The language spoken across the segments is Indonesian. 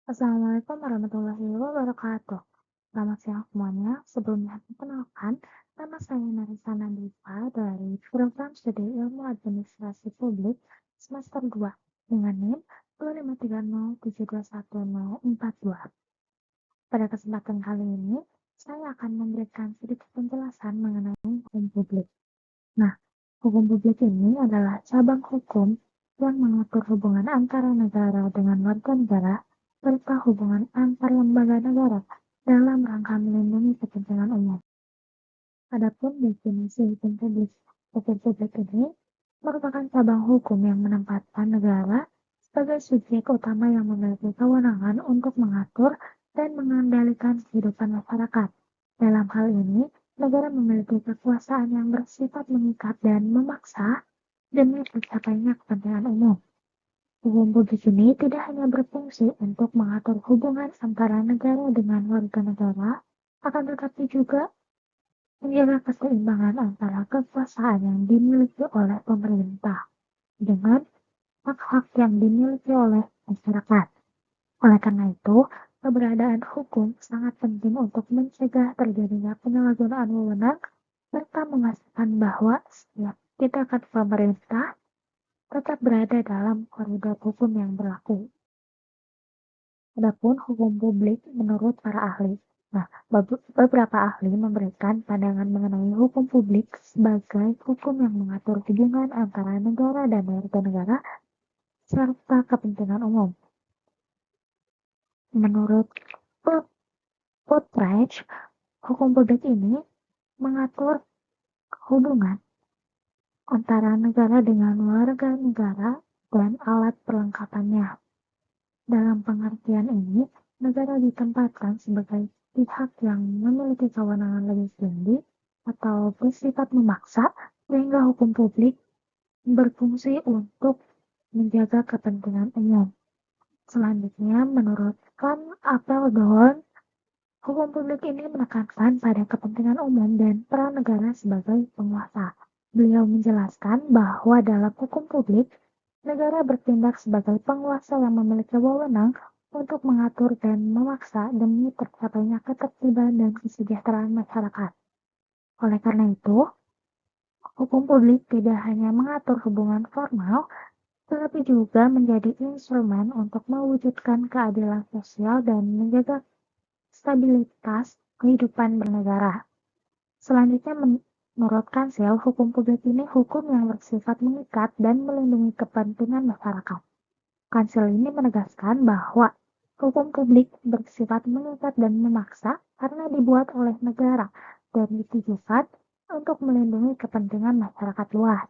Assalamualaikum warahmatullahi wabarakatuh. Selamat siang semuanya. Sebelumnya, perkenalkan, nama saya Narisa Nadifa dari Program Studi Ilmu Administrasi Publik semester 2 dengan NIM 253072142. Pada kesempatan kali ini, saya akan memberikan sedikit penjelasan mengenai hukum publik. Nah, hukum publik ini adalah cabang hukum yang mengatur hubungan antara negara dengan warga negara serta hubungan antar lembaga negara dalam rangka melindungi kepentingan umum. Adapun definisi hukum publik ini merupakan cabang hukum yang menempatkan negara sebagai subjek utama yang memiliki kewenangan untuk mengatur dan mengendalikan kehidupan masyarakat. Dalam hal ini, negara memiliki kekuasaan yang bersifat mengikat dan memaksa demi tercapainya kepentingan umum. Hukum publik ini tidak hanya berfungsi untuk mengatur hubungan antara negara dengan warga negara, akan tetapi juga menjaga keseimbangan antara kekuasaan yang dimiliki oleh pemerintah dengan hak-hak yang dimiliki oleh masyarakat. Oleh karena itu, keberadaan hukum sangat penting untuk mencegah terjadinya penyalahgunaan wewenang serta memastikan bahwa setiap tindakan pemerintah tetap berada dalam koridor hukum yang berlaku. Adapun hukum publik menurut para ahli. Nah, beberapa ahli memberikan pandangan mengenai hukum publik sebagai hukum yang mengatur hubungan antara negara dan warga negara serta kepentingan umum. Menurut Putreich, hukum publik ini mengatur hubungan antara negara dengan warga negara dan alat perlengkapannya. Dalam pengertian ini, negara ditempatkan sebagai pihak yang memiliki kewenangan lebih tinggi atau bersifat memaksa sehingga hukum publik berfungsi untuk menjaga kepentingan umum. Selanjutnya, menurut Van Apeldoorn, hukum publik ini menekankan pada kepentingan umum dan peran negara sebagai penguasa. Beliau menjelaskan bahwa dalam hukum publik, negara bertindak sebagai penguasa yang memiliki wewenang untuk mengatur dan memaksa demi tercapainya ketertiban dan kesejahteraan masyarakat. Oleh karena itu, hukum publik tidak hanya mengatur hubungan formal, tetapi juga menjadi instrumen untuk mewujudkan keadilan sosial dan menjaga stabilitas kehidupan bernegara. Selanjutnya, menurut Kansil, hukum publik ini hukum yang bersifat mengikat dan melindungi kepentingan masyarakat. Kansil ini menegaskan bahwa hukum publik bersifat mengikat dan memaksa karena dibuat oleh negara dan ditujukan untuk melindungi kepentingan masyarakat luas.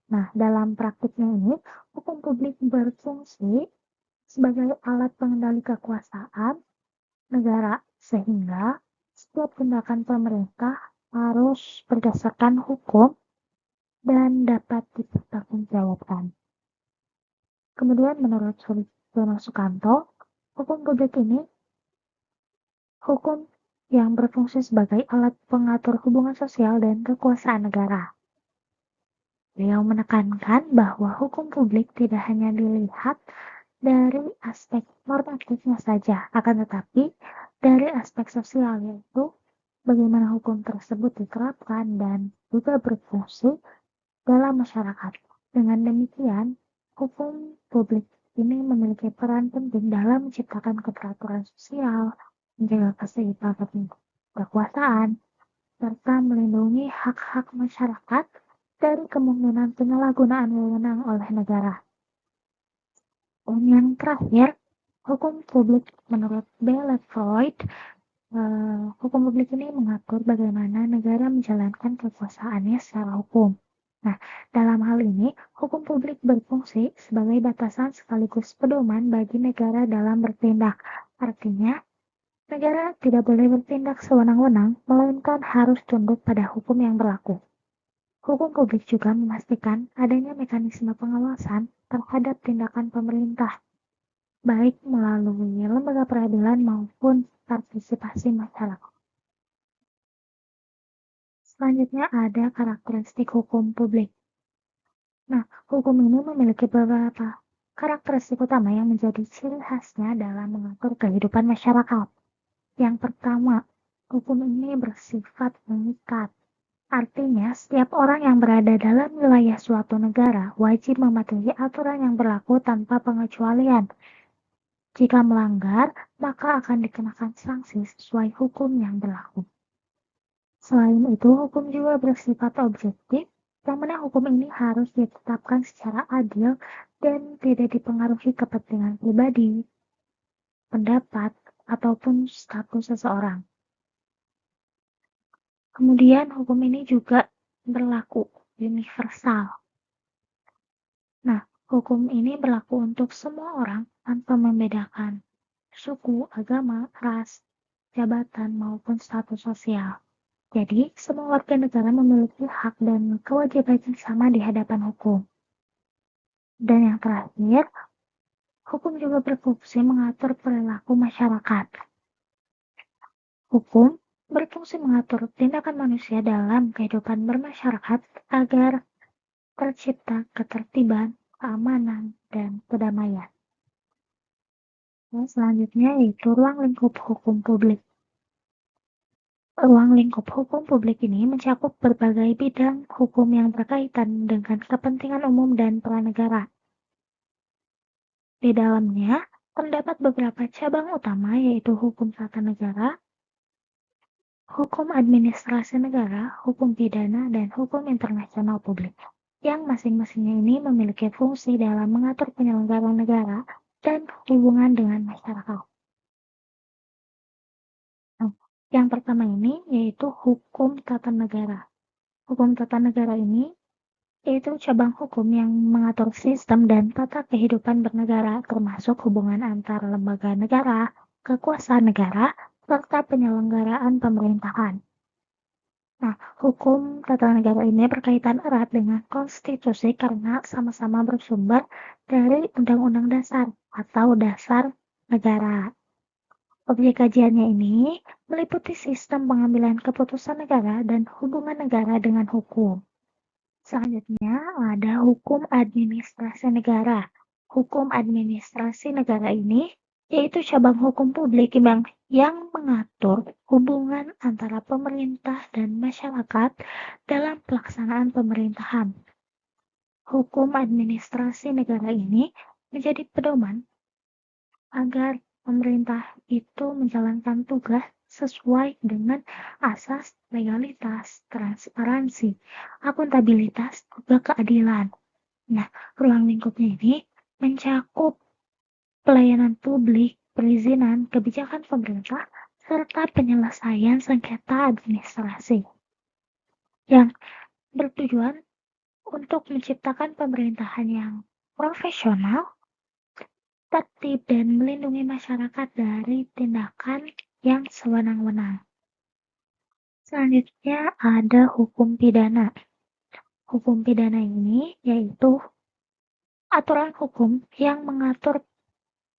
Nah, dalam praktiknya ini, hukum publik berfungsi sebagai alat pengendali kekuasaan negara sehingga setiap tindakan pemerintah harus berdasarkan hukum dan dapat dipertanggungjawabkan. Kemudian menurut Sulistyono Sukanto, hukum publik ini hukum yang berfungsi sebagai alat pengatur hubungan sosial dan kekuasaan negara. Beliau menekankan bahwa hukum publik tidak hanya dilihat dari aspek normatifnya saja, akan tetapi dari aspek sosial, yaitu bagaimana hukum tersebut diterapkan dan juga berfungsi dalam masyarakat. Dengan demikian, hukum publik ini memiliki peran penting dalam menciptakan keteraturan sosial, menjaga keseimbangan kekuasaan, serta melindungi hak-hak masyarakat dari kemungkinan penyalahgunaan wewenang oleh negara. Yang terakhir, hukum publik menurut Belle Freud, hukum publik ini mengatur bagaimana negara menjalankan kekuasaannya secara hukum. Nah, dalam hal ini, hukum publik berfungsi sebagai batasan sekaligus pedoman bagi negara dalam bertindak. Artinya, negara tidak boleh bertindak sewenang-wenang, melainkan harus tunduk pada hukum yang berlaku. Hukum publik juga memastikan adanya mekanisme pengawasan terhadap tindakan pemerintah, baik melalui lembaga peradilan maupun partisipasi masyarakat. Selanjutnya ada karakteristik hukum publik. Nah, hukum ini memiliki beberapa karakteristik utama yang menjadi ciri khasnya dalam mengatur kehidupan masyarakat. Yang pertama, hukum ini bersifat mengikat. Artinya, setiap orang yang berada dalam wilayah suatu negara wajib mematuhi aturan yang berlaku tanpa pengecualian. Jika melanggar, maka akan dikenakan sanksi sesuai hukum yang berlaku. Selain itu, hukum juga bersifat objektif, yang mana hukum ini harus ditetapkan secara adil dan tidak dipengaruhi kepentingan pribadi, pendapat, ataupun status seseorang. Kemudian, hukum ini juga berlaku universal. Nah, hukum ini berlaku untuk semua orang tanpa membedakan suku, agama, ras, jabatan, maupun status sosial. Jadi, semua warga negara memiliki hak dan kewajiban yang sama di hadapan hukum. Dan yang terakhir, hukum juga berfungsi mengatur perilaku masyarakat. Hukum berfungsi mengatur tindakan manusia dalam kehidupan bermasyarakat agar tercipta ketertiban, keamanan, dan kedamaian. Nah, selanjutnya yaitu ruang lingkup hukum publik. Ruang lingkup hukum publik ini mencakup berbagai bidang hukum yang berkaitan dengan kepentingan umum dan peran negara. Di dalamnya terdapat beberapa cabang utama yaitu hukum tata negara, hukum administrasi negara, hukum pidana, dan hukum internasional publik, yang masing-masingnya ini memiliki fungsi dalam mengatur penyelenggaraan negara dan hubungan dengan masyarakat. Nah, yang pertama ini yaitu hukum tata negara. Hukum tata negara ini yaitu cabang hukum yang mengatur sistem dan tata kehidupan bernegara, termasuk hubungan antar lembaga negara, kekuasaan negara, serta penyelenggaraan pemerintahan. Nah, hukum tata negara ini berkaitan erat dengan konstitusi karena sama-sama bersumber dari Undang-Undang Dasar atau Dasar Negara. Objek kajiannya ini meliputi sistem pengambilan keputusan negara dan hubungan negara dengan hukum. Selanjutnya ada hukum administrasi negara. Hukum administrasi negara ini yaitu cabang hukum publik yang mengatur hubungan antara pemerintah dan masyarakat dalam pelaksanaan pemerintahan. Hukum administrasi negara ini menjadi pedoman agar pemerintah itu menjalankan tugas sesuai dengan asas legalitas, transparansi, akuntabilitas, juga keadilan. Nah, ruang lingkupnya ini mencakup pelayanan publik, perizinan, kebijakan pemerintah, serta penyelesaian sengketa administrasi yang bertujuan untuk menciptakan pemerintahan yang profesional, tertib, dan melindungi masyarakat dari tindakan yang sewenang-wenang. Selanjutnya ada hukum pidana. Hukum pidana ini yaitu aturan hukum yang mengatur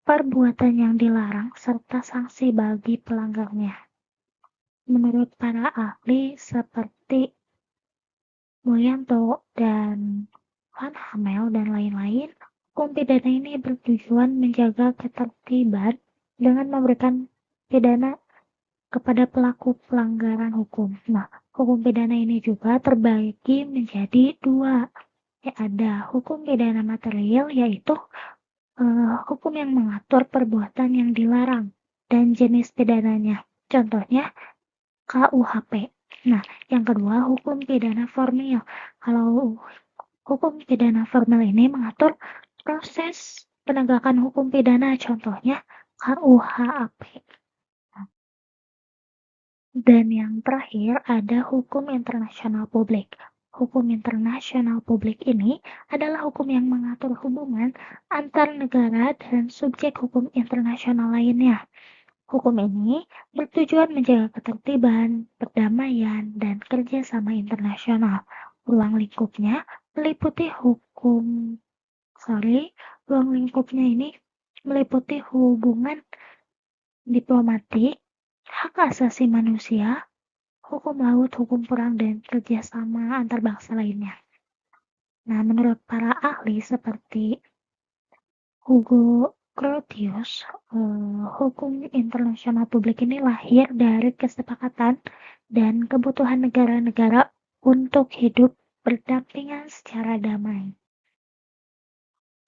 perbuatan yang dilarang serta sanksi bagi pelanggarnya. Menurut para ahli seperti Mulyanto dan Van Hamel dan lain-lain, hukum pidana ini bertujuan menjaga ketertiban dengan memberikan pidana kepada pelaku pelanggaran hukum. Nah, hukum pidana ini juga terbagi menjadi dua. Ada hukum pidana material yaitu hukum yang mengatur perbuatan yang dilarang dan jenis pidananya. Contohnya KUHP. Nah, yang kedua hukum pidana formil. Kalau hukum pidana formil ini mengatur proses penegakan hukum pidana, contohnya KUHP. Dan yang terakhir ada hukum internasional publik. Hukum internasional publik ini adalah hukum yang mengatur hubungan antar negara dan subjek hukum internasional lainnya. Hukum ini bertujuan menjaga ketertiban, perdamaian, dan kerjasama internasional. Ruang lingkupnya meliputi ruang lingkupnya ini meliputi hubungan diplomatik, hak asasi manusia, hukum laut, hukum perang, dan kerjasama antar bangsa lainnya. Nah, menurut para ahli seperti Hugo Grotius, hukum internasional publik ini lahir dari kesepakatan dan kebutuhan negara-negara untuk hidup berdampingan secara damai.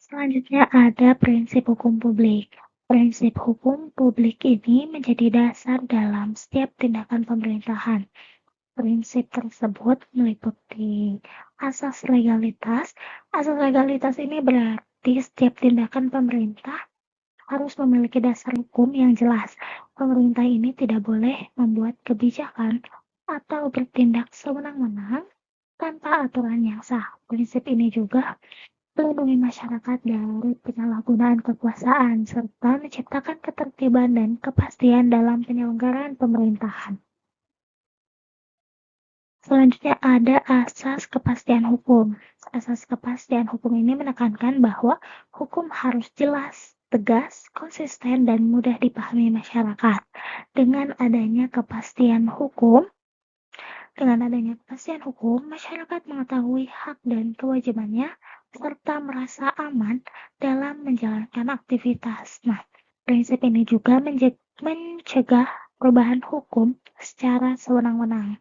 Selanjutnya ada prinsip hukum publik. Prinsip hukum publik ini menjadi dasar dalam setiap tindakan pemerintahan. Prinsip tersebut meliputi asas legalitas. Asas legalitas ini berarti setiap tindakan pemerintah harus memiliki dasar hukum yang jelas. Pemerintah ini tidak boleh membuat kebijakan atau bertindak sewenang-wenang tanpa aturan yang sah. Prinsip ini juga melindungi masyarakat dari penyalahgunaan kekuasaan serta menciptakan ketertiban dan kepastian dalam penyelenggaraan pemerintahan. Selanjutnya ada asas kepastian hukum. Asas kepastian hukum ini menekankan bahwa hukum harus jelas, tegas, konsisten, dan mudah dipahami masyarakat. Dengan adanya kepastian hukum, masyarakat mengetahui hak dan kewajibannya serta merasa aman dalam menjalankan aktivitas. Nah, prinsip ini juga mencegah perubahan hukum secara sewenang-wenang.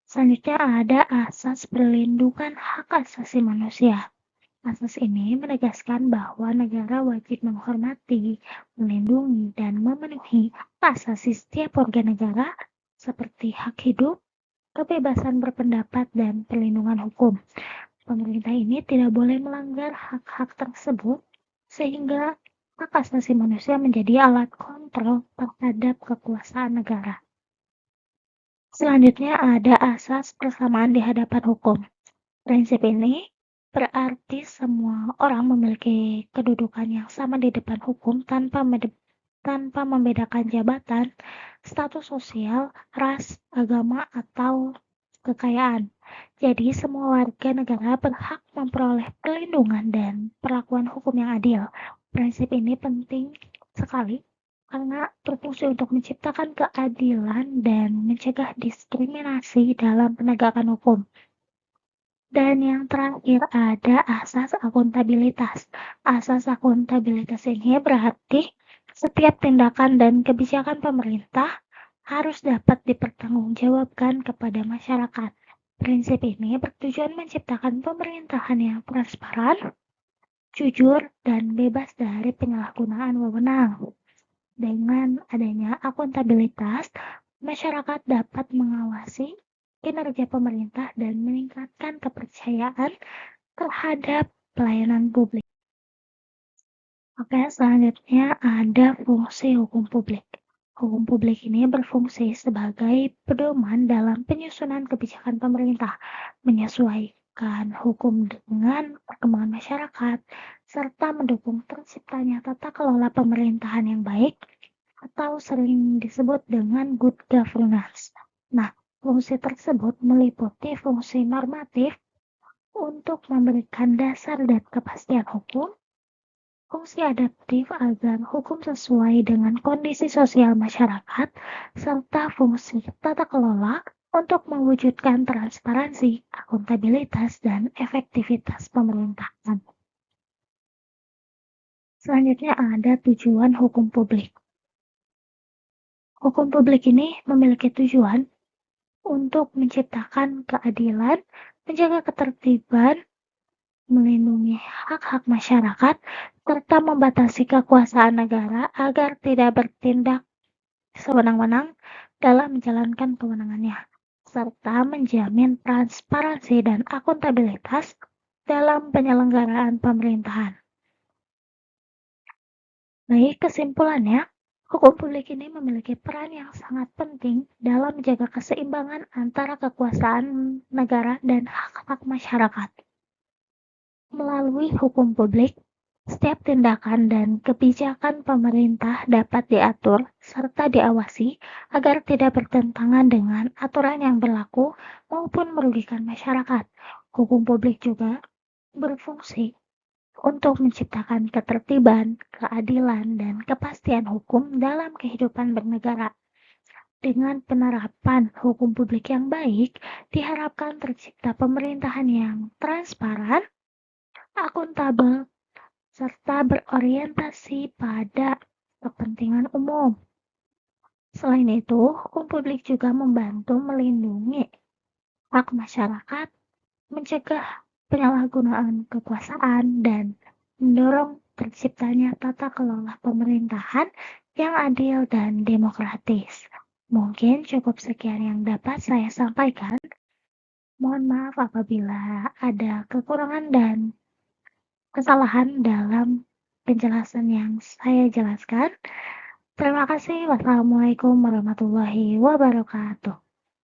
Selanjutnya ada asas perlindungan hak asasi manusia. Asas ini menegaskan bahwa negara wajib menghormati, melindungi, dan memenuhi hak asasi setiap warga negara seperti hak hidup, kebebasan berpendapat, dan perlindungan hukum. Pemerintah ini tidak boleh melanggar hak-hak tersebut sehingga hak asasi manusia menjadi alat kontrol terhadap kekuasaan negara. Selanjutnya ada asas persamaan di hadapan hukum. Prinsip ini berarti semua orang memiliki kedudukan yang sama di depan hukum tanpa membedakan jabatan, status sosial, ras, agama, atau kekayaan. Jadi semua warga negara berhak memperoleh perlindungan dan perlakuan hukum yang adil. Prinsip ini penting sekali karena berfungsi untuk menciptakan keadilan dan mencegah diskriminasi dalam penegakan hukum. Dan yang terakhir ada asas akuntabilitas. Asas akuntabilitas ini berarti setiap tindakan dan kebijakan pemerintah harus dapat dipertanggungjawabkan kepada masyarakat. Prinsip ini bertujuan menciptakan pemerintahan yang transparan, jujur, dan bebas dari penyalahgunaan wewenang. Dengan adanya akuntabilitas, masyarakat dapat mengawasi kinerja pemerintah dan meningkatkan kepercayaan terhadap pelayanan publik. Oke, selanjutnya ada fungsi hukum publik. Hukum publik ini berfungsi sebagai pedoman dalam penyusunan kebijakan pemerintah, menyesuaikan hukum dengan perkembangan masyarakat, serta mendukung terciptanya tata kelola pemerintahan yang baik atau sering disebut dengan good governance. Nah, fungsi tersebut meliputi fungsi normatif untuk memberikan dasar dan kepastian hukum, fungsi adaptif agar hukum sesuai dengan kondisi sosial masyarakat, serta fungsi tata kelola untuk mewujudkan transparansi, akuntabilitas, dan efektivitas pemerintahan. Selanjutnya ada tujuan hukum publik. Hukum publik ini memiliki tujuan untuk menciptakan keadilan, menjaga ketertiban, melindungi hak-hak masyarakat, serta membatasi kekuasaan negara agar tidak bertindak sewenang-wenang dalam menjalankan kewenangannya, serta menjamin transparansi dan akuntabilitas dalam penyelenggaraan pemerintahan. Baik, kesimpulannya, hukum publik ini memiliki peran yang sangat penting dalam menjaga keseimbangan antara kekuasaan negara dan hak-hak masyarakat. Melalui hukum publik, setiap tindakan dan kebijakan pemerintah dapat diatur serta diawasi agar tidak bertentangan dengan aturan yang berlaku maupun merugikan masyarakat. Hukum publik juga berfungsi untuk menciptakan ketertiban, keadilan, dan kepastian hukum dalam kehidupan bernegara. Dengan penerapan hukum publik yang baik, diharapkan tercipta pemerintahan yang transparan, akuntabel, serta berorientasi pada kepentingan umum. Selain itu, hukum publik juga membantu melindungi hak masyarakat, mencegah penyalahgunaan kekuasaan, dan mendorong terciptanya tata kelola pemerintahan yang adil dan demokratis. Mungkin cukup sekian yang dapat saya sampaikan. Mohon maaf apabila ada kekurangan dan kesalahan dalam penjelasan yang saya jelaskan. Terima kasih. Wassalamualaikum warahmatullahi wabarakatuh.